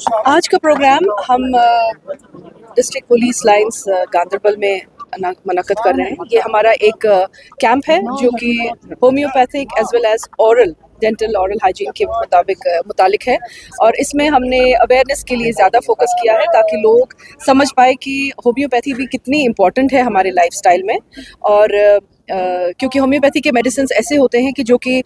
आज का प्रोग्राम हम डिस्ट्रिक्ट पुलिस लाइंस गांधरबल में मुनक्कद कर रहे हैं। ये हमारा एक कैंप है जो कि homeopathic as well as oral dental oral hygiene के मुतालिक है, और इसमें हमने अवेयरनेस के लिए ज़्यादा फोकस किया है ताकि लोग समझ पाए कि होम्योपैथी भी कितनी इम्पॉर्टेंट है हमारे लाइफस्टाइल में। और क्योंकि होम्योपैथी के मेडिसिन ऐसे होते हैं कि जो कि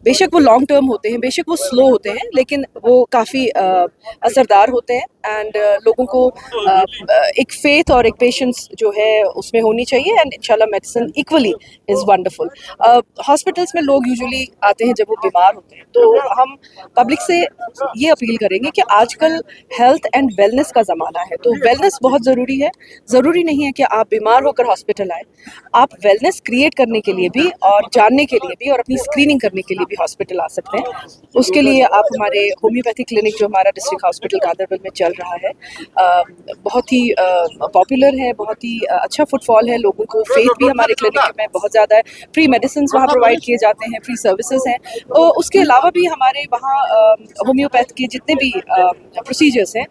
बेशक वो लॉन्ग टर्म होते हैं, बेशक वो स्लो होते हैं, लेकिन वो काफ़ी असरदार होते हैं। एंड लोगों को एक फेथ और एक पेशेंस जो है उसमें होनी चाहिए, एंड इंशाल्लाह medicine equally is wonderful. Hospitals में लोग यूजुअली आते हैं जब वो बीमार होते हैं, तो हम पब्लिक से ये अपील करेंगे कि आजकल हेल्थ एंड वेलनेस का ज़माना है, तो वेलनेस बहुत ज़रूरी है। ज़रूरी नहीं है कि आप बीमार होकर हॉस्पिटल आए, आप वेलनेस क्रिएट करने के लिए भी और जानने के लिए भी और अपनी स्क्रीनिंग करने के लिए भी हॉस्पिटल आ सकते हैं। उसके लिए आप हमारे होम्योपैथी क्लिनिक जो हमारा डिस्ट्रिक्ट हॉस्पिटल गांधरबल में चल रहा है, बहुत ही पॉपुलर है, बहुत ही अच्छा फुटफॉल है, लोगों को फेथ भी हमारे क्लिनिक में बहुत ज़्यादा है। फ्री मेडिसिन वहाँ प्रोवाइड किए जाते हैं, फ्री सर्विसेज हैं। तो उसके अलावा भी हमारे वहाँ होम्योपैथ के जितने भी प्रोसीजर्स हैं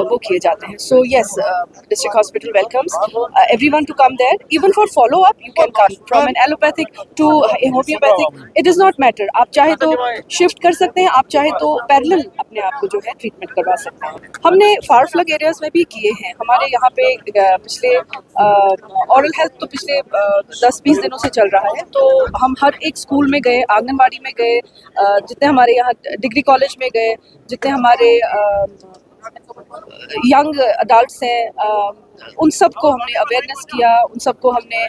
वो किए जाते हैं। So yes, district hospital welcomes everyone to come there, even for follow up you can come from an allopathic to a homeopathic, it does not matter। आप चाहे तो शिफ्ट कर सकते हैं, आप चाहे तो पैरेलल अपने आप को जो है ट्रीटमेंट करवा सकते हैं। हमने फार फ्लग एरियाज में भी किए हैं। हमारे यहाँ पे पिछले ओरल हेल्थ तो पिछले 10-20 दिनों से चल रहा है, तो हम हर एक स्कूल में गए, आंगनबाड़ी में गए, जितने हमारे यहाँ डिग्री कॉलेज में गए, जितने हमारे यंग अडल्ट्स हैं, उन सबको हमने अवेयरनेस किया, उन सबको हमने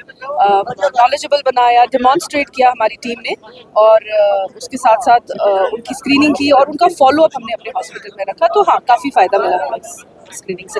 नॉलेजेबल बनाया, डेमॉन्स्ट्रेट किया हमारी टीम ने, और उसके साथ साथ उनकी स्क्रीनिंग की और उनका फॉलो अप हमने अपने हॉस्पिटल में रखा। तो हाँ, काफ़ी फ़ायदा मिला हमें इस स्क्रीनिंग से।